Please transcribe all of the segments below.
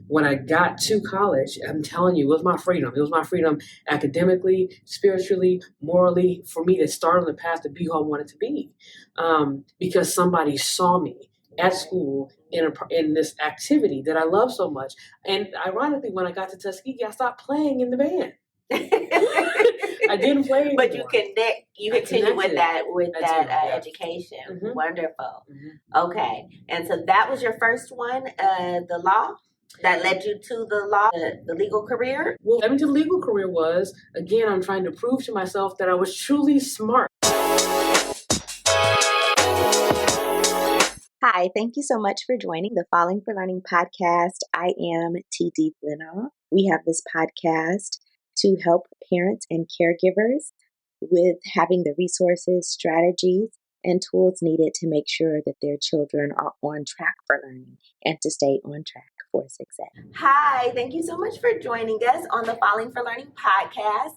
when I got to college, I'm telling you, it was my freedom. It was my freedom academically, spiritually, morally, for me to start on the path to be who I wanted to be, because somebody saw me at school in this activity that I love so much. And ironically, when I got to Tuskegee, I stopped playing in the band. I didn't play anymore. But you continue with that education. Mm-hmm. Wonderful. Mm-hmm. Okay. And so that was your first one, the law, that led you to the law, the legal career? Well, the legal career was, again, I'm trying to prove to myself that I was truly smart. Hi, thank you so much for joining the Falling for Learning podcast. I am TD Blenna. We have this podcast to help parents and caregivers with having the resources, strategies, and tools needed to make sure that their children are on track for learning and to stay on track for success. Hi, thank you so much for joining us on the Falling for Learning podcast.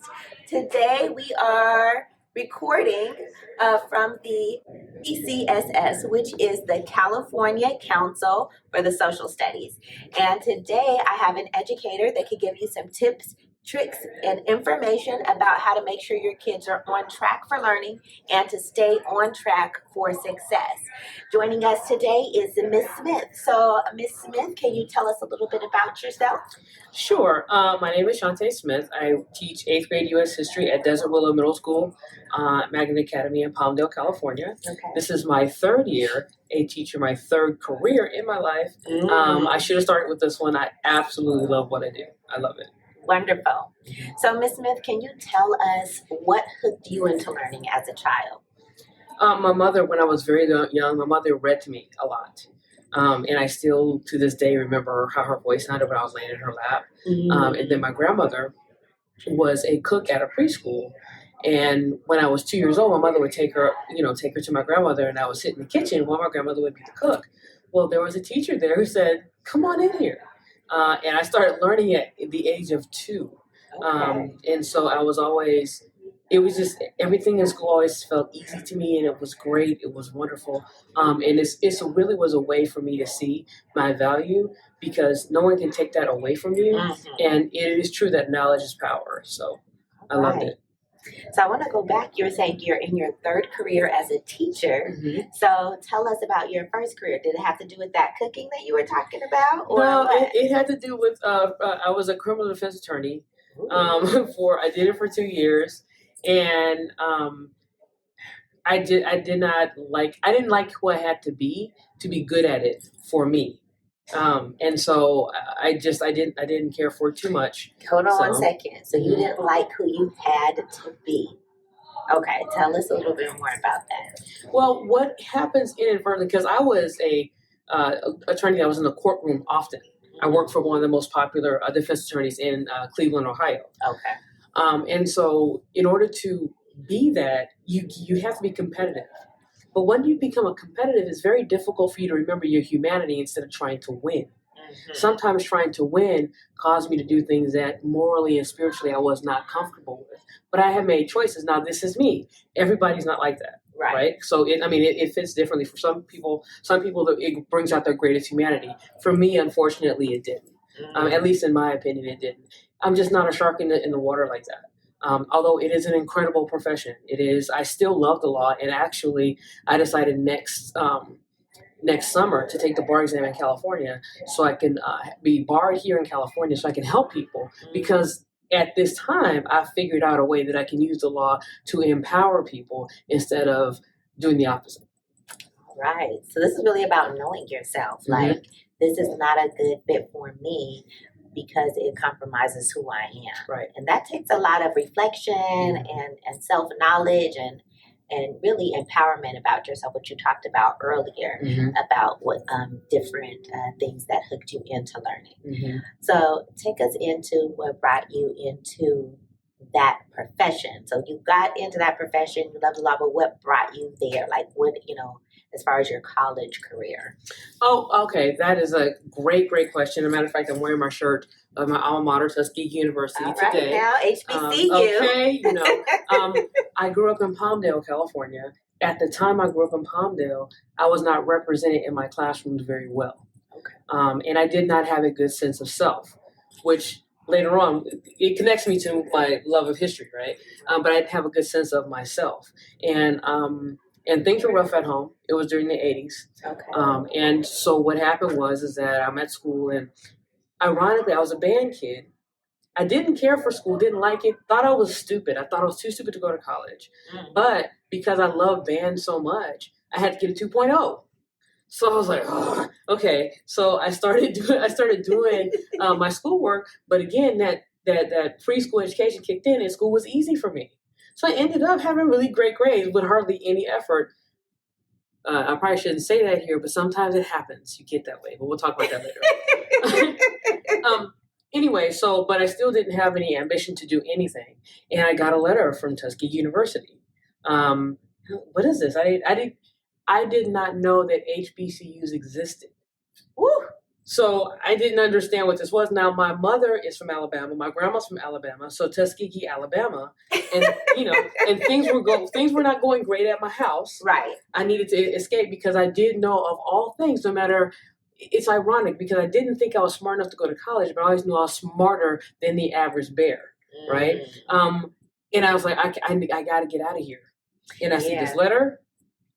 Today we are recording from the CCSS, which is the California Council for the Social Studies. And today I have an educator that could give you some tips, tricks, and information about how to make sure your kids are on track for learning and to stay on track for success. Joining us today is Miss Smith. So, Miss Smith, can you tell us a little bit about yourself? Sure. My name is Shawntaye Smith. I teach 8th grade U.S. history at Desert Willow Middle School, Magnet Academy in Palmdale, California. Okay. This is my third year a teacher, my third career in my life. I should have started with this one. I absolutely love what I do. I love it. Wonderful. So, Ms. Smith, can you tell us what hooked you into learning as a child? My mother, when I was very young, my mother read to me a lot. And I still, to this day, remember how her voice sounded when I was laying in her lap. And then my grandmother was a cook at a preschool. And when I was 2 years old, my mother would take her to my grandmother, and I would sit in the kitchen while my grandmother would be the cook. Well, there was a teacher there who said, "Come on in here." And I started learning at the age of 2. Okay. And so I was always, it was just, everything in school always felt easy to me, and it was great. It was wonderful. And it really was a way for me to see my value, because no one can take that away from you. Mm-hmm. And it is true that knowledge is power. So I loved it. So I want to go back. You were saying you're in your third career as a teacher. Mm-hmm. So tell us about your first career. Did it have to do with that cooking that you were talking about? Or no, it had to do with, I was a criminal defense attorney. I did it for 2 years. And I didn't like who I had to be good at it for me. And so I didn't care for it too much. Hold on 1 second. So you didn't like who you had to be. Okay, tell us a little bit more about that. Well, what happens inadvertently, because I was a attorney that was in the courtroom often. I worked for one of the most popular defense attorneys in Cleveland, Ohio. Okay. And so in order to be that, you have to be competitive. But when you become a competitive, it's very difficult for you to remember your humanity instead of trying to win. Mm-hmm. Sometimes trying to win caused me to do things that morally and spiritually I was not comfortable with. But I have made choices. Now, this is me. Everybody's not like that. Right? So, it fits differently. For some people, it brings out their greatest humanity. For me, unfortunately, it didn't. Mm-hmm. At least in my opinion, it didn't. I'm just not a shark in the water like that. Although it is an incredible profession. It is. I still love the law, and actually, I decided next summer to take the bar exam in California, so I can be barred here in California, so I can help people. Because at this time, I figured out a way that I can use the law to empower people instead of doing the opposite. Right. So this is really about knowing yourself. Mm-hmm. Like, this is not a good fit for me, because it compromises who I am. Right. And that takes a lot of reflection and self-knowledge and really empowerment about yourself, what you talked about earlier, about what different things that hooked you into learning. Mm-hmm. So take us into what brought you into that profession. So you got into that profession, you love the law, but what brought you there? Like, what, as far as your college career? Oh, okay. That is a great question. As a matter of fact, I'm wearing my shirt of my alma mater, Tuskegee University, today. Now, HBCU. Okay, I grew up in Palmdale, California. At the time I grew up in Palmdale, I was not represented in my classrooms very well. Okay. And I did not have a good sense of self, which later on, it connects me to my love of history, right? But I didn't have a good sense of myself. And things were rough at home. It was during the 80s. Okay. And so what happened is that I'm at school, and ironically, I was a band kid. I didn't care for school, didn't like it, thought I was stupid. I thought I was too stupid to go to college. But because I love band so much, I had to get a 2.0. So I was like, oh, okay. So I started doing my schoolwork. But again, that preschool education kicked in, and school was easy for me. So I ended up having really great grades with hardly any effort. I probably shouldn't say that here, but sometimes it happens. You get that way, but we'll talk about that later. Anyway, but I still didn't have any ambition to do anything, and I got a letter from Tuskegee University. What is this? I did not know that HBCUs existed. Woo! So I didn't understand what this was. Now my mother is from Alabama, my grandma's from Alabama, so Tuskegee, Alabama, and and things were not going great at my house. Right. I needed to escape because I did know, of all things, no matter. It's ironic because I didn't think I was smart enough to go to college, but I always knew I was smarter than the average bear, right? And I was like, I got to get out of here. And I see this letter,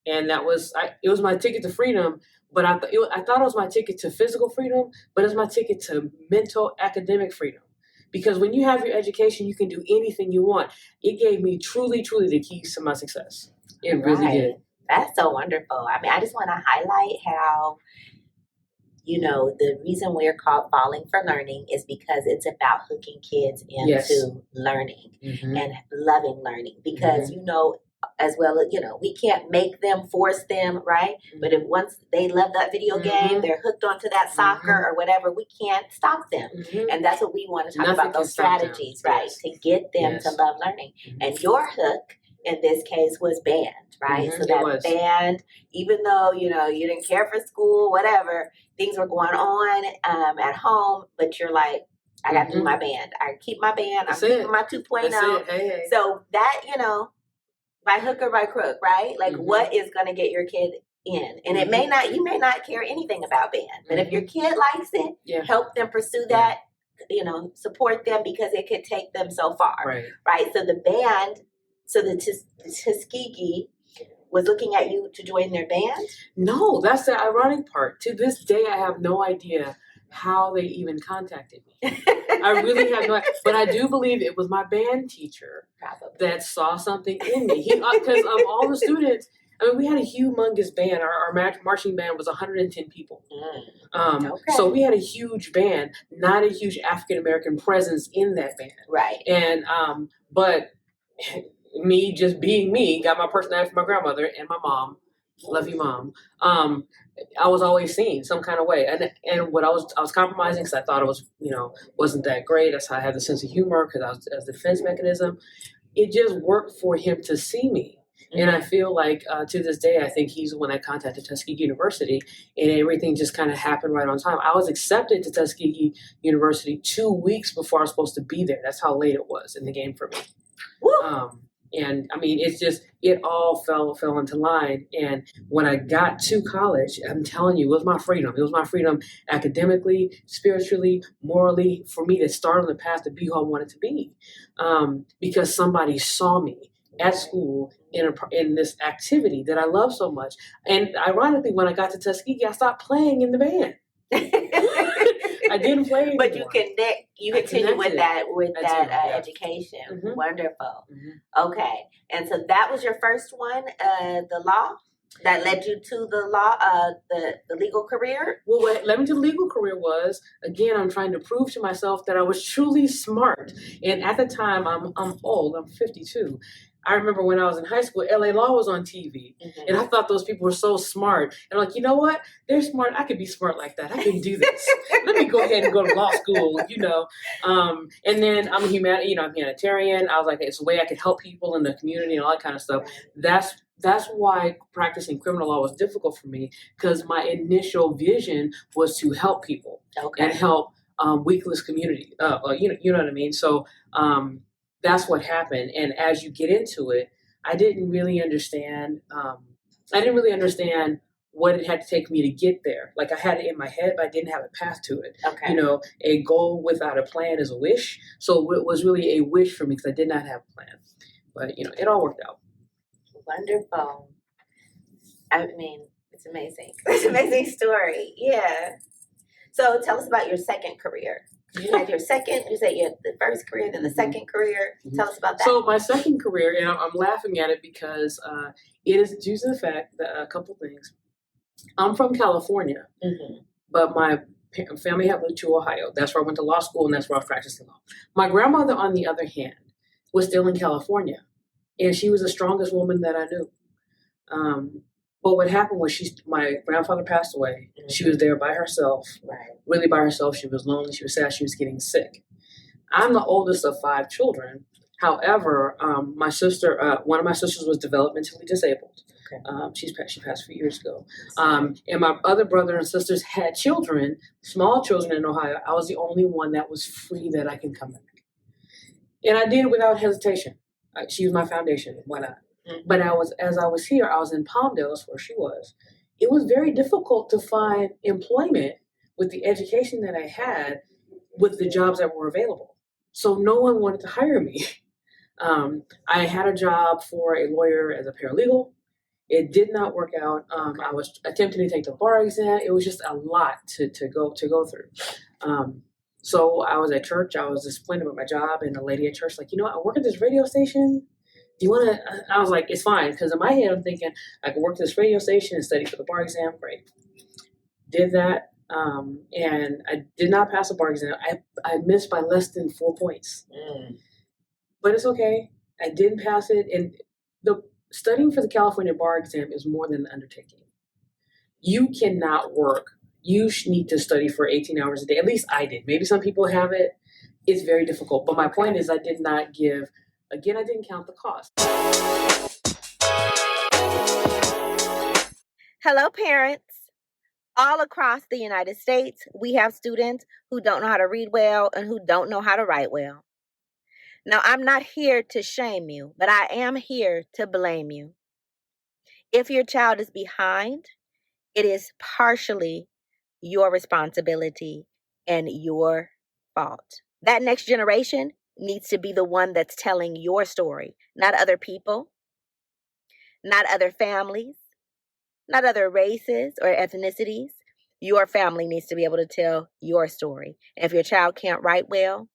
and it was my ticket to freedom. But I thought it was my ticket to physical freedom, but it's my ticket to mental, academic freedom. Because when you have your education, you can do anything you want. It gave me truly, truly the keys to my success. It really did. That's so wonderful. I mean, I just want to highlight how, the reason we're called Falling for Learning is because it's about hooking kids into learning and loving learning. Because, as well as, we can't make them, force them, right? But if once they love that video game, they're hooked onto that soccer or whatever, we can't stop them. And that's what we want to talk about, those strategies, right? To get them to love learning. And your hook in this case was band, right? So that band, even though, you didn't care for school, whatever, things were going on at home, but you're like, I got to do my band. I keep my band. I'm keeping my 2.0. Hey. So that, by hook or by crook, right? Like what is going to get your kid in? And you may not care anything about band, but if your kid likes it, help them pursue that, support them because it could take them so far, right? So the band, the Tuskegee was looking at you to join their band? No, that's the ironic part. To this day, I have no idea how they even contacted me. I really have no idea. But I do believe it was my band teacher that saw something in me. Because of all the students, we had a humongous band. Our marching band was 110 people. So we had a huge band, not a huge African-American presence in that band. Right. And, but me just being me, got my personality from my grandmother and my mom. Love you, Mom. I was always seen some kind of way, and what I was compromising because I thought it was wasn't that great. That's how I had the sense of humor because I was as a defense mechanism. It just worked for him to see me, and I feel like to this day I think he's the one that contacted Tuskegee University, and everything just kind of happened right on time. I was accepted to Tuskegee University 2 weeks before I was supposed to be there. That's how late it was in the game for me. And it's just, it all fell into line. And when I got to college, I'm telling you, it was my freedom. It was my freedom academically, spiritually, morally, for me to start on the path to be who I wanted to be. Because somebody saw me at school in this activity that I love so much. And ironically, when I got to Tuskegee, I stopped playing in the band. I didn't play anymore. But you continue with that education. Wonderful. Okay. And so that was your first one, the law that led you to the law, the legal career? Well, what led me to the legal career was, again, I'm trying to prove to myself that I was truly smart. And at the time, I'm old, I'm 52. I remember when I was in high school, LA Law was on TV, and I thought those people were so smart. And I'm like, you know what? They're smart. I could be smart like that. I can do this. Let me go ahead and go to law school, And then I'm a humanitarian. I was like, it's a way I could help people in the community and all that kind of stuff. That's why practicing criminal law was difficult for me, because my initial vision was to help people and help weakless community. You know what I mean? So. That's what happened. And as you get into it, I didn't really understand what it had to take me to get there. Like I had it in my head, but I didn't have a path to it. Okay. You know, a goal without a plan is a wish. So it was really a wish for me because I did not have a plan. But, you know, it all worked out. Wonderful. I mean, it's amazing. It's an amazing story. Yeah. So tell us about your second career. You had your second, you said you had the first career, then the second career. Tell us about that. So my second career, and I'm laughing at it because it is due to the fact that a couple things. I'm from California, but my family had moved to Ohio. That's where I went to law school, and that's where I was practicing law. My grandmother, on the other hand, was still in California, and she was the strongest woman that I knew. But what happened was my grandfather passed away. She was there by herself, really by herself. She was lonely. She was sad. She was getting sick. I'm the oldest of 5 children. However, my sister, one of my sisters was developmentally disabled. She passed a few years ago. And my other brother and sisters had children, small children in Ohio. I was the only one that was free that I can come back. And I did it without hesitation. She was my foundation. Why not? But as I was here, I was in Palmdale, that's where she was. It was very difficult to find employment with the education that I had with the jobs that were available. So no one wanted to hire me. I had a job for a lawyer as a paralegal. It did not work out. I was attempting to take the bar exam. It was just a lot to go through. So I was at church. I was disappointed with my job, and the lady at church like, I work at this radio station. Do you want to? I was like, it's fine, because in my head I'm thinking I could work at this radio station and study for the bar exam. Great. Did that, and I did not pass the bar exam. I missed by less than 4 points, but it's okay. I didn't pass it, and the studying for the California bar exam is more than an undertaking. You cannot work. You need to study for 18 hours a day. At least I did. Maybe some people have it. It's very difficult. But my point is I did not give. Again, I didn't count the cost. Hello, parents. All across the United States, we have students who don't know how to read well and who don't know how to write well. Now, I'm not here to shame you, but I am here to blame you. If your child is behind, it is partially your responsibility and your fault. That next generation needs to be the one that's telling your story, not other people, not other families, not other races or ethnicities. Your family needs to be able to tell your story. And if your child can't write well,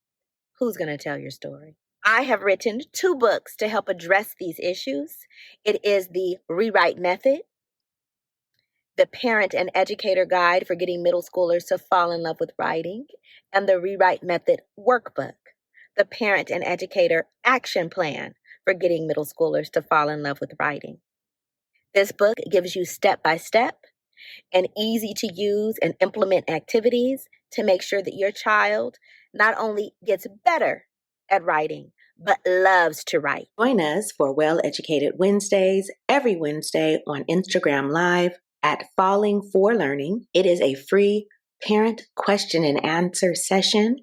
who's going to tell your story? I have written 2 books to help address these issues. It is the Rewrite Method, the Parent and Educator Guide for Getting Middle Schoolers to Fall in Love with Writing, and the Rewrite Method Workbook, the Parent and Educator Action Plan for Getting Middle Schoolers to Fall in Love with Writing. This book gives you step-by-step and easy to use and implement activities to make sure that your child not only gets better at writing, but loves to write. Join us for Well Educated Wednesdays every Wednesday on Instagram Live at Falling for Learning. It is a free parent question and answer session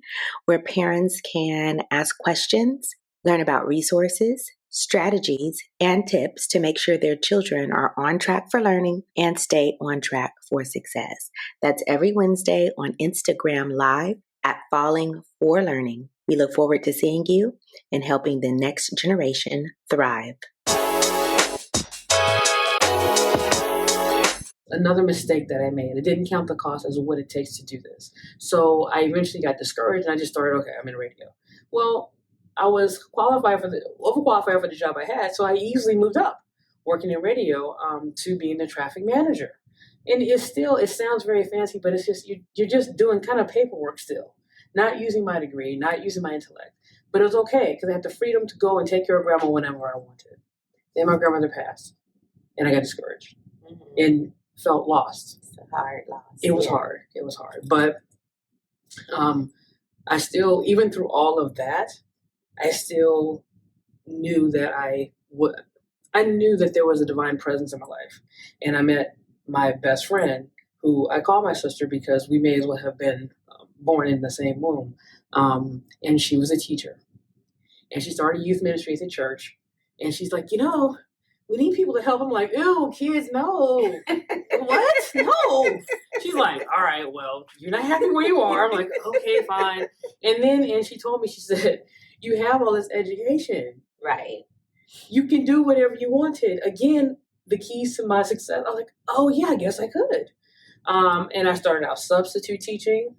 where parents can ask questions, learn about resources, strategies, and tips to make sure their children are on track for learning and stay on track for success. That's every Wednesday on Instagram Live at Falling for Learning. We look forward to seeing you and helping the next generation thrive. Another mistake that I made, I didn't count the cost as what it takes to do this. So I eventually got discouraged and I just started, okay, I'm in radio. Well, I was overqualified for the job I had, so I easily moved up working in radio to being the traffic manager. And it sounds very fancy, but it's just, you're just doing kind of paperwork still, not using my degree, not using my intellect. But it was okay because I had the freedom to go and take care of grandma whenever I wanted. Then my grandmother passed and I got discouraged and felt lost. It's a hard loss. It was hard. It was hard. But I still, even through all of that, I still knew that I knew that there was a divine presence in my life. And I met my best friend, who I call my sister because we may as well have been born in the same womb. And she was a teacher. And she started youth ministry at the church. And she's like, we need people to help. I'm like, ew, kids, no. What? No. She's like, all right, well, you're not happy where you are. I'm like, okay, fine. And she told me, she said, you have all this education. Right. You can do whatever you wanted. Again, the keys to my success. I was like, oh yeah, I guess I could. And I started out substitute teaching.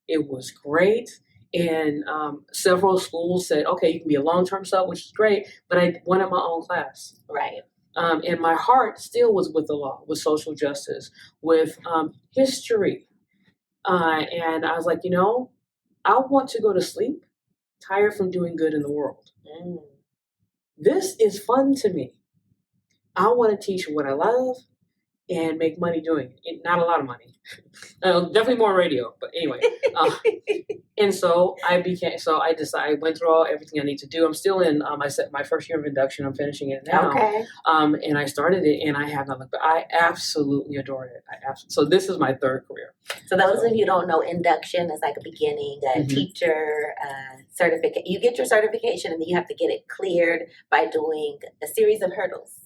It was great. And several schools said, okay, you can be a long-term sub, which is great, but I wanted my own class. Right. And my heart still was with the law, with social justice, with history. And I was like, I want to go to sleep tired from doing good in the world. This is fun to me. I want to teach what I love and make money doing it. Not a lot of money. Definitely more radio, but anyway. And so I went through everything I need to do. I'm still in, I set my first year of induction. I'm finishing it now. Okay. And I started it and I have not looked back. I absolutely adored it. So this is my third career. So those of you who don't know, induction is like a beginning, teacher certificate. You get your certification and then you have to get it cleared by doing a series of hurdles.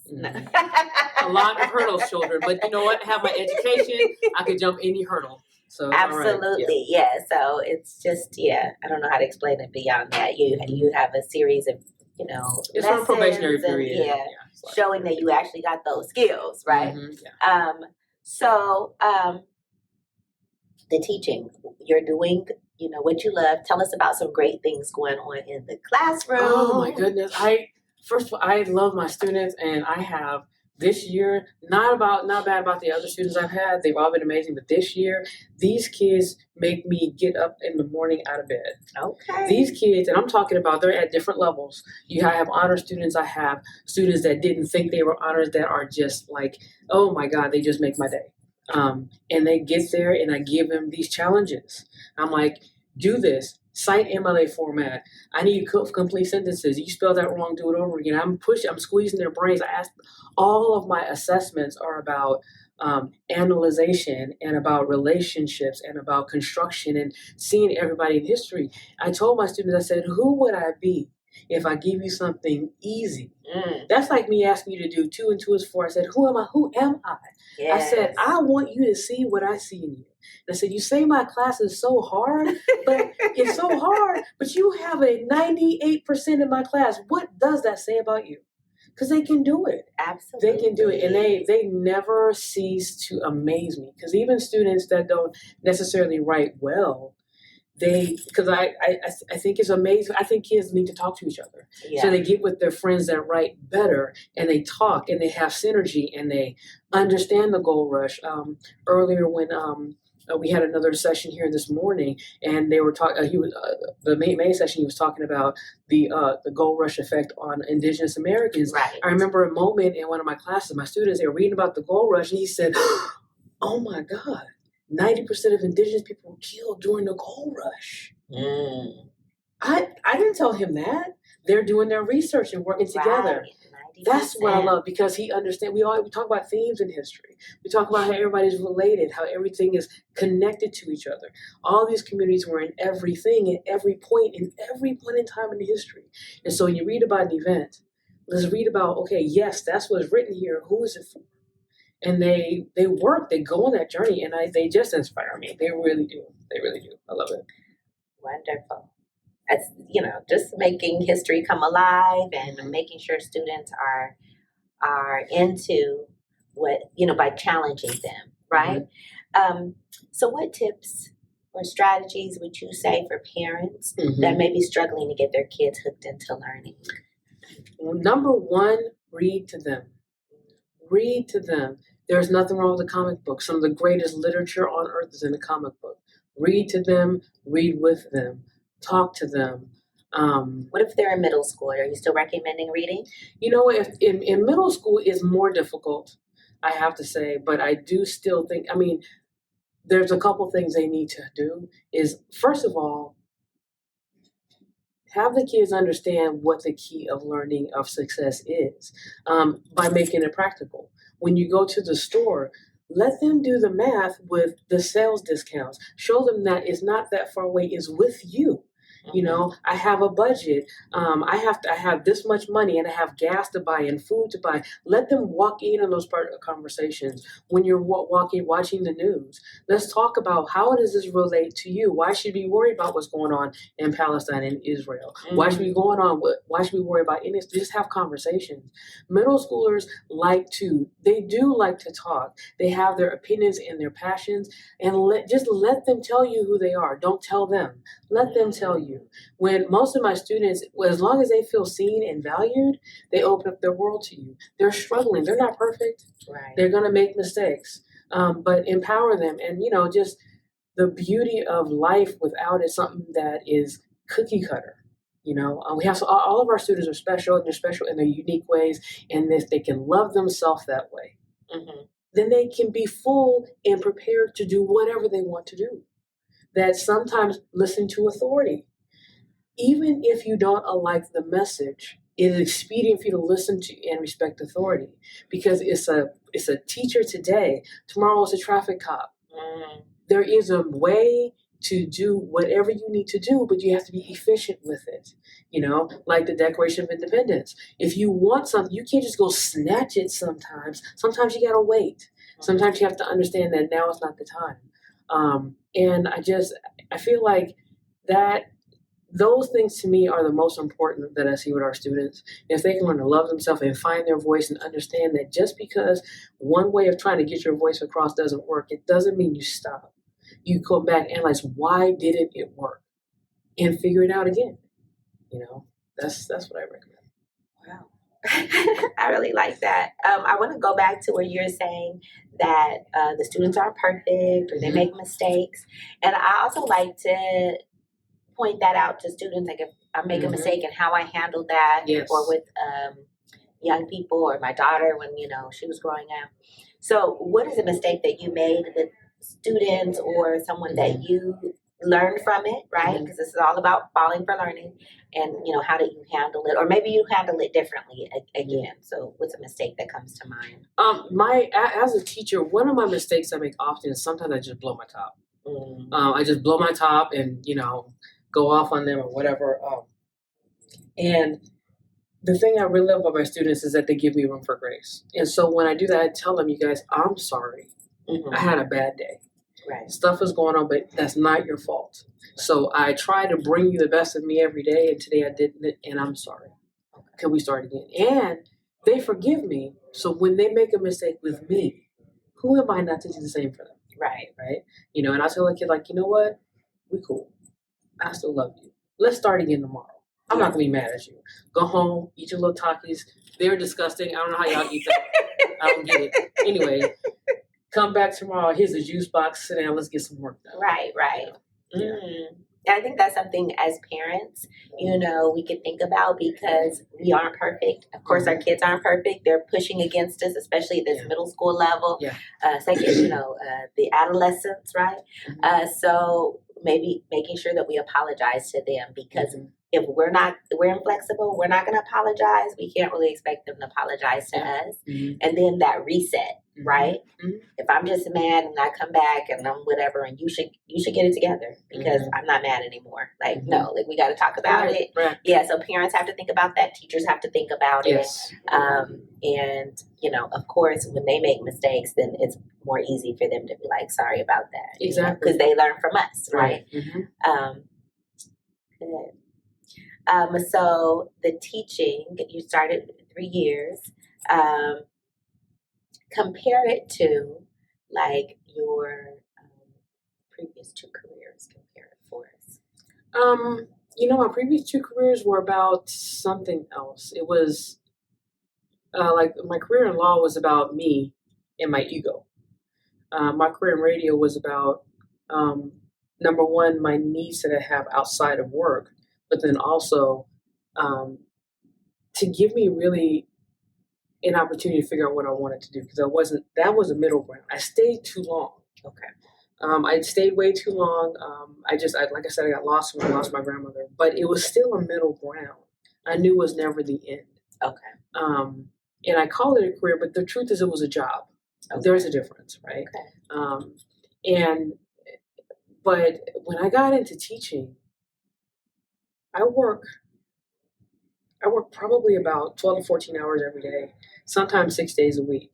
A lot of hurdles, children. But you know what? I have my education. I could jump any hurdle. So absolutely, yeah. So it's just, I don't know how to explain it beyond that. You have a series of, it's on a probationary period. Showing that you actually got those skills, right? The teaching you're doing, what you love. Tell us about some great things going on in the classroom. Oh my goodness! First of all, I love my students, and I have. This year, not bad about the other students I've had. They've all been amazing. But this year, these kids make me get up in the morning out of bed. Okay. These kids, and I'm talking about, they're at different levels. I have honor students. I have students that didn't think they were honors that are just like, oh my God, they just make my day. And they get there and I give them these challenges. I'm like, do this. Cite MLA format. I need complete sentences. You spell that wrong, do it over again. I'm squeezing their brains. All of my assessments are about analyzation and about relationships and about construction and seeing everybody in history. I told my students, I said, who would I be if I give you something easy? That's like me asking you to do 2 and 2 is 4. I said, who am I? Yes. I said, I want you to see what I see in you. And I said, you say my class is so hard, but it's so hard, but you have a 98% in my class. What does that say about you? Because they can do it. Absolutely. They can do it. And they never cease to amaze me. Because even students that don't necessarily write well, because I think it's amazing. I think kids need to talk to each other. Yeah. So they get with their friends that write better and they talk and they have synergy and they understand the gold rush. Earlier when we had another session here this morning and they were talking, the main session he was talking about the gold rush effect on Indigenous Americans. Right. I remember a moment in one of my classes, my students, they were reading about the gold rush and he said, oh my God. 90% of Indigenous people were killed during the gold rush. I didn't tell him that. They're doing their research and working together. 90%. That's what I love because he understands. We talk about themes in history. We talk about how everybody's related, how everything is connected to each other. All these communities were in everything at every point in time in history. And so when you read about an event, let's read about, okay, yes, that's what's written here. Who is it for? And they work, they go on that journey, and they just inspire me. They really do. They really do. I love it. Wonderful. That's, just making history come alive and making sure students are into what, by challenging them, right? So what tips or strategies would you say for parents that may be struggling to get their kids hooked into learning? Well, number one, read to them. Read to them. There's nothing wrong with a comic book. Some of the greatest literature on earth is in a comic book. Read to them. Read with them. Talk to them. What if they're in middle school? Are you still recommending reading? If in middle school is more difficult, I have to say, but I do still think, there's a couple things they need to do is, first of all, have the kids understand what the key of learning of success is by making it practical. When you go to the store, let them do the math with the sales discounts. Show them that it's not that far away, it's with you. You know, I have a budget. I have this much money, and I have gas to buy and food to buy. Let them walk in on those part of conversations. When you're watching the news, let's talk about how does this relate to you? Why should we worry about what's going on in Palestine and Israel? Why should we why should we worry about any? Just have conversations. Middle schoolers they do like to talk. They have their opinions and their passions, and just let them tell you who they are. Don't tell them. Let them tell you. When most of my students, as long as they feel seen and valued, they open up their world to you. They're struggling. They're not perfect. Right. They're going to make mistakes, but empower them. And, just the beauty of life without it, something that is cookie cutter. We have all of our students are special, and they're special in their unique ways. And if they can love themselves that way, then they can be full and prepared to do whatever they want to do. That sometimes listen to authority. Even if you don't like the message, it is expedient for you to listen to and respect authority, because it's a teacher today. Tomorrow it's a traffic cop. There is a way to do whatever you need to do, but you have to be efficient with it. Like the Declaration of Independence. If you want something, you can't just go snatch it sometimes. Sometimes you got to wait. Sometimes you have to understand that now is not the time. And I feel like that those things to me are the most important that I see with our students. If they can learn to love themselves and find their voice and understand that just because one way of trying to get your voice across doesn't work, it doesn't mean you stop. You come back and analyze, why didn't it work, and figure it out again. That's what I recommend. Wow. I really like that. I want to go back to where you're saying that the students aren't perfect or they make mistakes. And I also like to point that out to students, like if I make a mistake and how I handle that, or with young people or my daughter when, she was growing up. So what is a mistake that you made with students or someone that you learned from it, right? Because this is all about falling for learning, and how do you handle it, or maybe you handle it differently again. So what's a mistake that comes to mind? As a teacher, one of my mistakes I make often is sometimes I just blow my top. I just blow my top and go off on them or whatever. And the thing I really love about my students is that they give me room for grace. And so when I do that, I tell them, you guys, I'm sorry. I had a bad day. Right. Stuff is going on, but that's not your fault. So I try to bring you the best of me every day, and today I didn't, and I'm sorry. Can we start again? And they forgive me. So when they make a mistake with me, who am I not to do the same for them? Right. Right? And I tell a kid, you know what? We cool. I still love you. Let's start again tomorrow. I'm not going to be mad at you. Go home, eat your little Takis. They're disgusting. I don't know how y'all eat them. I don't get it. Anyway, come back tomorrow. Here's a juice box. Sit down. Let's get some work done. Right. And I think that's something as parents, we can think about, because we aren't perfect. Of course, our kids aren't perfect. They're pushing against us, especially at this middle school level. Second, the adolescents, right? So maybe making sure that we apologize to them, because if we're inflexible, we're not going to apologize. We can't really expect them to apologize to us. And then that reset, right? If I'm just mad and I come back and I'm whatever, and you should get it together, because I'm not mad anymore. No, we got to talk about it. Right. Yeah. So parents have to think about that. Teachers have to think about it. And of course, when they make mistakes, then it's more easy for them to be sorry about that. Exactly. Because they learn from us, right? Good. So the teaching, you started 3 years. Compare it to your previous 2 careers. Compare it for us. My previous 2 careers were about something else. It was my career in law was about me and my ego. My career in radio was about number one, my needs that I have outside of work, but then also to give me really an opportunity to figure out what I wanted to do, because that was a middle ground. I stayed too long. Okay. I stayed way too long. Like I said, I got lost when I lost my grandmother, but it was still a middle ground. I knew it was never the end. Okay. And I call it a career, but the truth is it was a job. Okay. There's a difference, right? Okay. But when I got into teaching, I work probably about 12 to 14 hours every day, sometimes 6 days a week.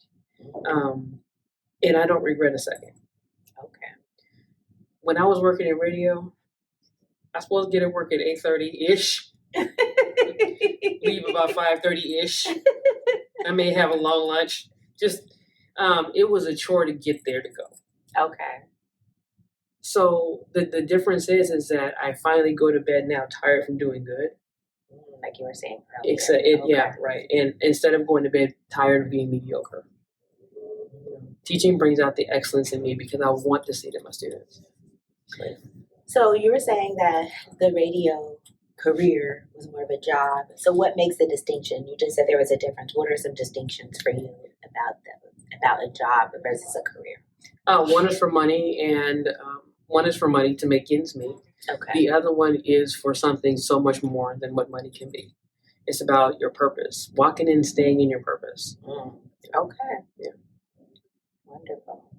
And I don't regret a second. Okay. When I was working in radio, I was supposed to get at work at 8:30-ish, leave about 5:30-ish. I may have a long lunch. Just, it was a chore to get there to go. Okay. So the difference is that I finally go to bed now tired from doing good. Like you were saying earlier. Yeah, right. And instead of going to bed tired of being mediocre. Teaching brings out the excellence in me because I want to see it in my students. Right. So you were saying that the radio career was more of a job. So what makes the distinction? You just said there was a difference. What are some distinctions for you about a job versus a career? One is for money, and one is for money to make ends meet. Okay. The other one is for something so much more than what money can be. It's about your purpose, walking in, staying in your purpose. Okay. Yeah. Wonderful.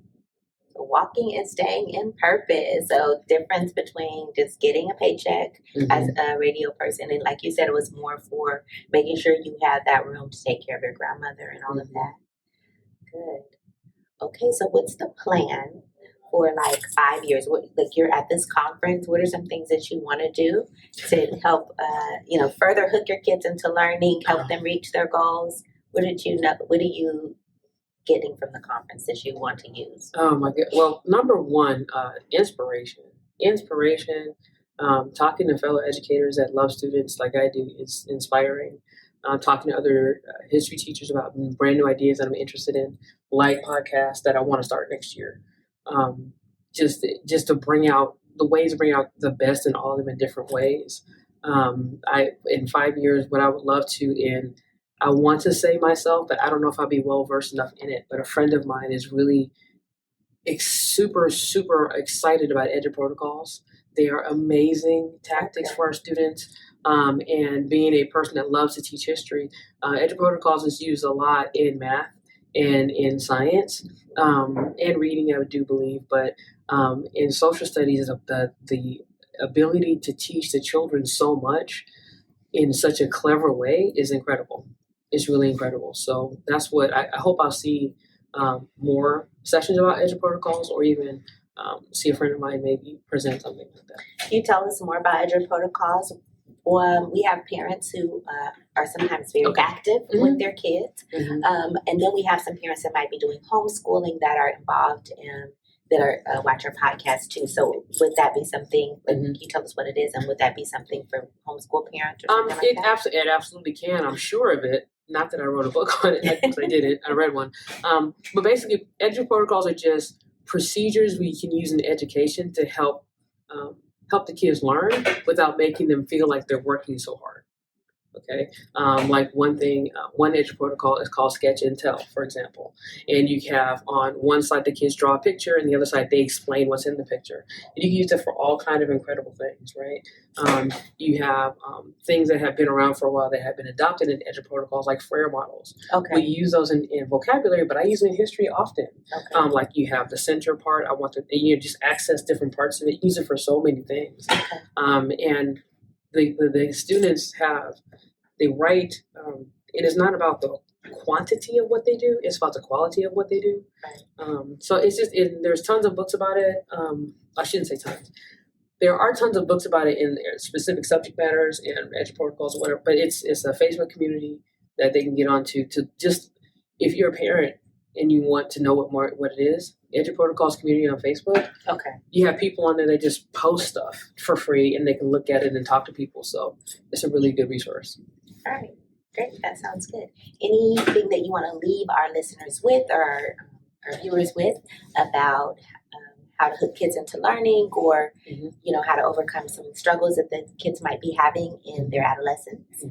So walking and staying in purpose. So difference between just getting a paycheck as a radio person, and like you said, it was more for making sure you had that room to take care of your grandmother and all of that. Good. Okay, so what's the plan for like 5 years? Like you're at this conference, what are some things that you want to do to help, further hook your kids into learning, help them reach their goals? What are you getting from the conference that you want to use? Oh my God. Well, number one, inspiration. Talking to fellow educators that love students like I do is inspiring. Talking to other history teachers about brand new ideas that I'm interested in, like podcasts that I want to start next year. Just to bring out the best in all of them in different ways. In 5 years, what I would love to I want to say myself, but I don't know if I'll be well versed enough in it. But a friend of mine is really super, super excited about Edu protocols. They are amazing tactics for our students. And being a person that loves to teach history, Edu protocols is used a lot in math and in science and reading, I do believe. But in social studies, the ability to teach the children so much in such a clever way is incredible. It's really incredible. So that's what I hope I'll see more sessions about Edu protocols, or even see a friend of mine maybe present something like that. Can you tell us more about Edu protocols? We have parents who are sometimes very active with their kids. And then we have some parents that might be doing homeschooling that are involved in that are watch our podcast too. So would that be something? Can you tell us what it is, and would that be something for homeschool parents or something like that? It absolutely can. I'm sure of it. Not that I wrote a book on it. I did it. I read one. But basically, Edu protocols are just procedures we can use in education to help the kids learn without making them feel like they're working so hard. Okay, like one Edu protocol is called sketch and tell, for example. And you have on one side the kids draw a picture, and the other side they explain what's in the picture. And you can use it for all kind of incredible things, right? You have things that have been around for a while that have been adopted in Edu protocols, like Frere models. Okay. We use those in vocabulary, but I use them in history often. Okay. Like you have the center part. I want to just access different parts of it. Use it for so many things. Okay. And the students they write, it is not about the quantity of what they do, it's about the quality of what they do. Right. So it's just, there's tons of books about it. I shouldn't say tons. There are tons of books about it in specific subject matters and Edu protocols or whatever, but it's a Facebook community that they can get onto to just, if you're a parent and you want to know what it is, Edu protocols community on Facebook. Okay. You have people on there that just post stuff for free, and they can look at it and talk to people. So it's a really good resource. All right. Great. That sounds good. Anything that you want to leave our listeners with, or our viewers with, about how to hook kids into learning, or how to overcome some struggles that the kids might be having in their adolescence?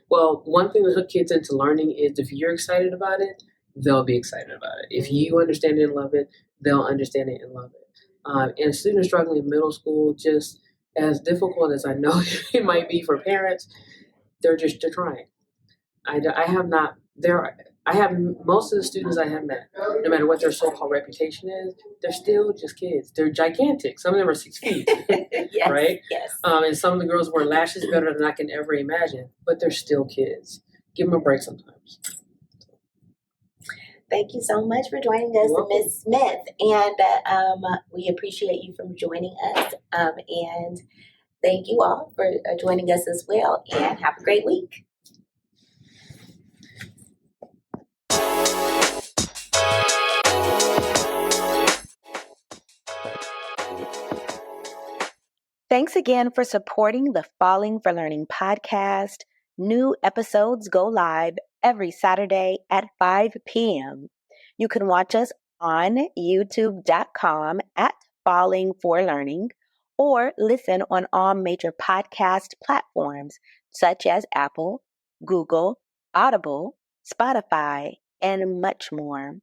Well, one thing to hook kids into learning is if you're excited about it, they'll be excited about it. If you understand it and love it, they'll understand it and love it. And students struggling in middle school, just as difficult as I know it might be for parents, they're trying. I have not. I have most of the students I have met, no matter what their so-called reputation is, they're still just kids. They're gigantic. Some of them are 6 feet, Yes, right? yes. And some of the girls wear lashes better than I can ever imagine, but they're still kids. Give them a break sometimes. Thank you so much for joining us, Ms. Smith. And we appreciate you for joining us. And thank you all for joining us as well. And have a great week. Thanks again for supporting the Falling for Learning podcast. New episodes go live every Saturday at 5 p.m. You can watch us on youtube.com at Falling for Learning or listen on all major podcast platforms such as Apple, Google, Audible, Spotify, and much more.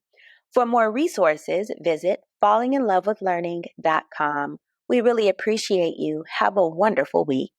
For more resources, visit fallinginlovewithlearning.com. We really appreciate you. Have a wonderful week.